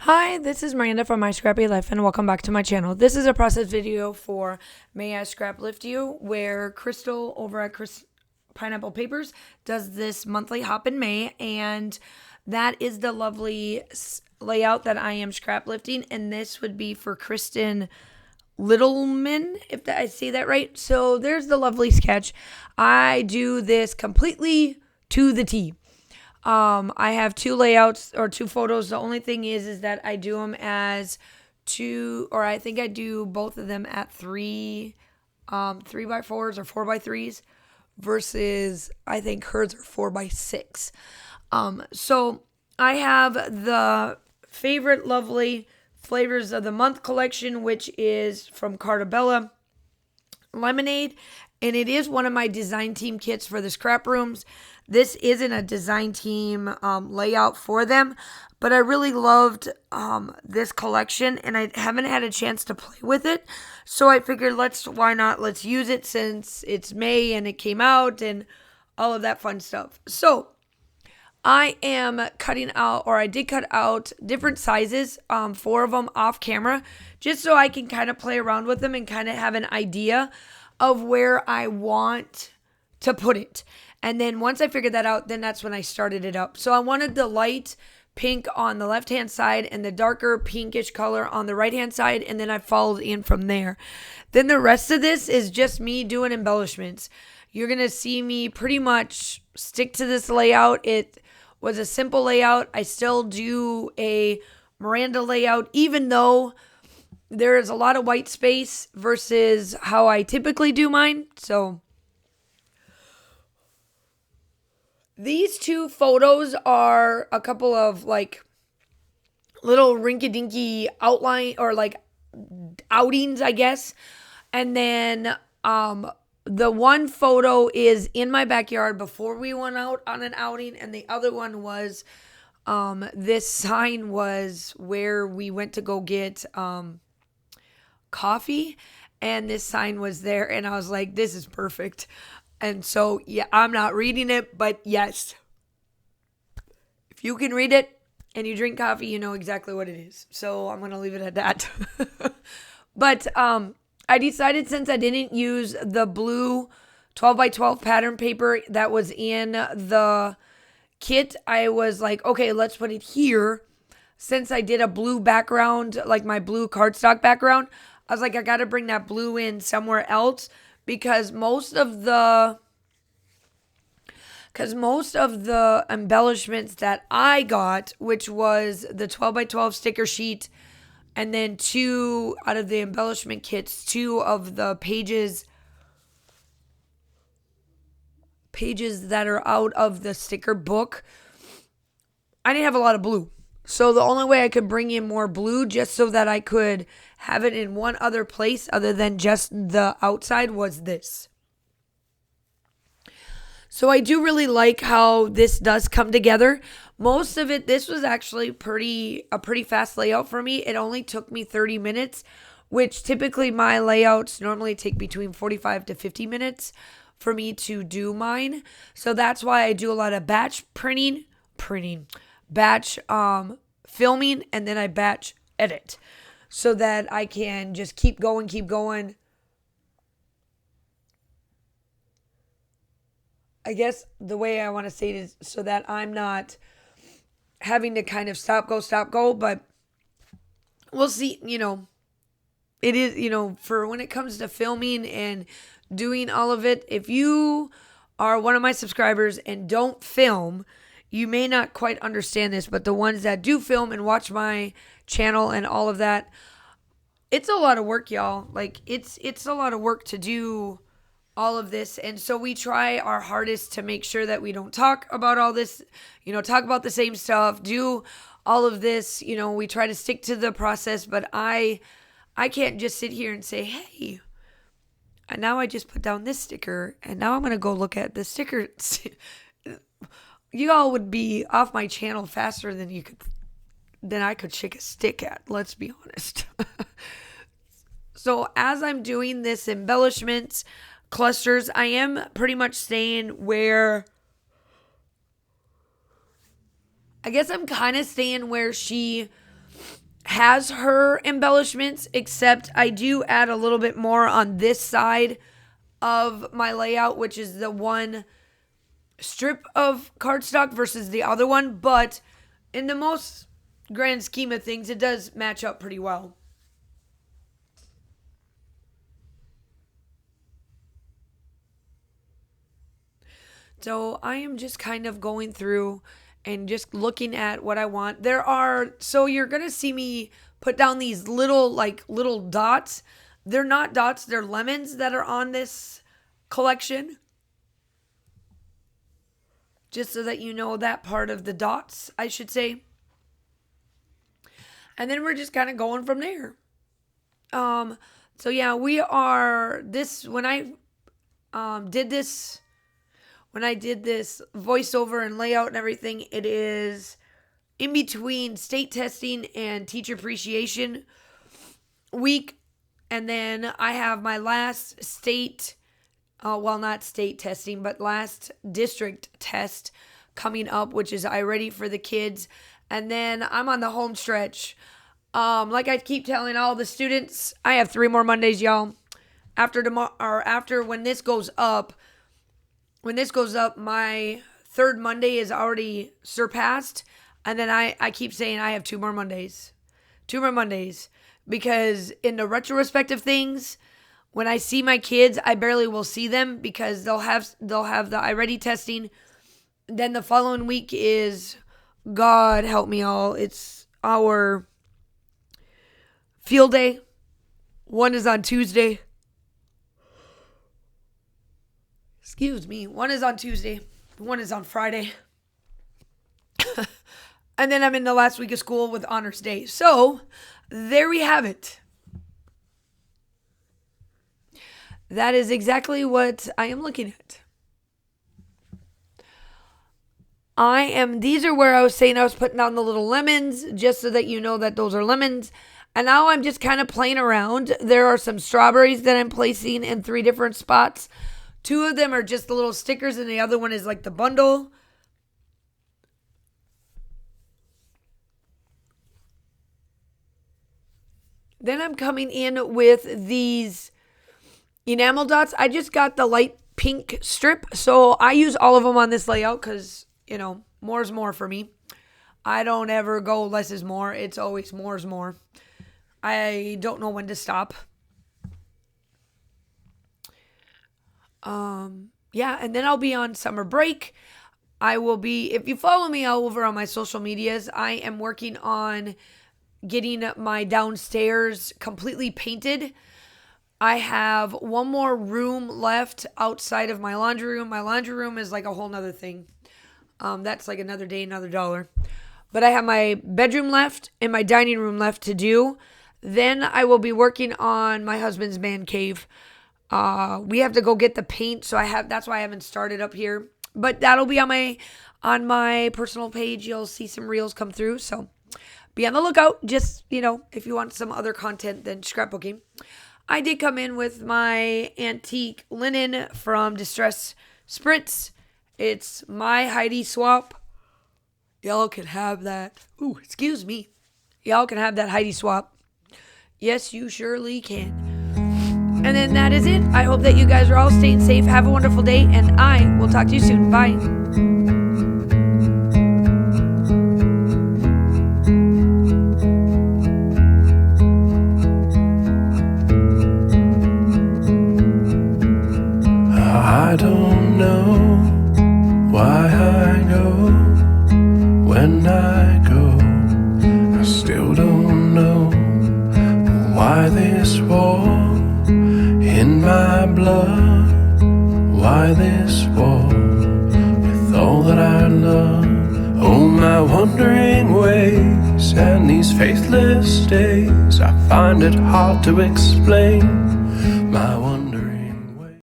Hi, this is Miranda from My Scrappy Life, and welcome back to my channel. This is a process video for May I Scraplift You, where Crystal over at Pineapple Papers does this monthly hop in May, and that is the lovely layout that I am scraplifting, and this would be for Kristen Liddelman, if I say that right. So there's the lovely sketch. I do this completely to the T. I have two layouts or two photos. The only thing is that I do them as two, or I think I do both of them at 3x4s or 4x3s versus I think hers are 4x6. So I have the favorite lovely flavors of the month collection, which is from Cartabella Lemonade, and it is one of my design team kits for the scrap rooms. This isn't a design team layout for them, but I really loved this collection, and I haven't had a chance to play with it, so I figured let's use it since it's May and it came out and all of that fun stuff. So I am cutting out, or I did cut out different sizes, 4 of them off camera, just so I can kind of play around with them and kind of have an idea of where I want to put it. And then once I figured that out, then that's when I started it up. So I wanted the light pink on the left-hand side and the darker pinkish color on the right-hand side, and then I followed in from there. Then the rest of this is just me doing embellishments. You're going to see me pretty much stick to this layout. It was a simple layout. I still do a Miranda layout, even though there is a lot of white space versus how I typically do mine. So these two photos are a couple of like little rinky-dinky outline or like outings, I guess. And then the one photo is in my backyard before we went out on an outing, and the other one was this sign was where we went to go get coffee, and this sign was there, and I was like, this is perfect. And so, yeah, I'm not reading it, but yes, if you can read it and you drink coffee, you know exactly what it is. So I'm going to leave it at that. But I decided, since I didn't use the blue 12x12 pattern paper that was in the kit, I was like, okay, let's put it here. Since I did a blue background, like my blue cardstock background, I was like, I got to bring that blue in somewhere else. Because most of the embellishments that I got, which was the 12x12 sticker sheet, and then 2 out of the embellishment kits, 2 of the pages that are out of the sticker book, I didn't have a lot of blue. So the only way I could bring in more blue just so that I could have it in one other place other than just the outside was this. So I do really like how this does come together. Most of it, this was actually a pretty fast layout for me. It only took me 30 minutes, which typically my layouts normally take between 45 to 50 minutes for me to do mine. So that's why I do a lot of batch batch filming, and then I batch edit so that I can just keep going. I guess the way I want to say it is so that I'm not having to kind of stop, go, but we'll see, it is, for when it comes to filming and doing all of it, if you are one of my subscribers and don't film, you may not quite understand this, but the ones that do film and watch my channel and all of that, it's a lot of work, y'all. Like, it's a lot of work to do all of this. And so we try our hardest to make sure that we don't talk about all this, talk about the same stuff, do all of this. We try to stick to the process, but I can't just sit here and say, hey, and now I just put down this sticker, and now I'm going to go look at the sticker. You all would be off my channel faster than I could shake a stick at. Let's be honest. So as I'm doing this embellishments, clusters, I am pretty much staying where, I guess I'm kind of staying where she has her embellishments, except I do add a little bit more on this side of my layout, which is the one strip of cardstock versus the other one. But in the most grand scheme of things, it does match up pretty well. So I am just kind of going through and just looking at what I want. So you're going to see me put down these little dots. They're not dots, they're lemons that are on this collection. Just so that you know that part of the dots, I should say. And then we're just kind of going from there. So yeah, we are when I did this voiceover and layout and everything, it is in between state testing and teacher appreciation week. And then I have my last not state testing, but last district test coming up, which is I Ready for the Kids. And then I'm on the home stretch. Like I keep telling all the students, I have 3 more Mondays, y'all. After when this goes up, my 3rd Monday is already surpassed. And then I keep saying I have 2 more Mondays. 2 more Mondays. Because in the retrospective things, when I see my kids, I barely will see them because they'll have the I Ready testing. Then the following week is, God help me all, it's our field day. One is on Tuesday. Excuse me. One is on Tuesday. One is on Friday. And then I'm in the last week of school with Honors Day. So, there we have it. That is exactly what I am looking at. These are where I was saying I was putting down the little lemons, just so that you know that those are lemons. And now I'm just kind of playing around. There are some strawberries that I'm placing in 3 different spots. 2 of them are just the little stickers, and the other one is like the bundle. Then I'm coming in with these enamel dots. I just got the light pink strip, so I use all of them on this layout because, more is more for me. I don't ever go less is more. It's always more is more. I don't know when to stop. Yeah, and then I'll be on summer break. If you follow me all over on my social medias, I am working on getting my downstairs completely painted. I have 1 more room left outside of my laundry room. My laundry room is like a whole nother thing. That's like another day, another dollar. But I have my bedroom left and my dining room left to do. Then I will be working on my husband's man cave. We have to go get the paint, so that's why I haven't started up here. But that'll be on my personal page. You'll see some reels come through, so be on the lookout. Just, if you want some other content than scrapbooking. I did come in with my antique linen from Distress Spritz. It's my Heidi swap. Y'all can have that. Ooh, excuse me. Y'all can have that Heidi swap. Yes, you surely can. And then that is it. I hope that you guys are all staying safe. Have a wonderful day, and I will talk to you soon. Bye. I don't know why I go when I go. I still don't know why this war in my blood. Why this war with all that I love? Oh, my wandering ways and these faithless days, I find it hard to explain.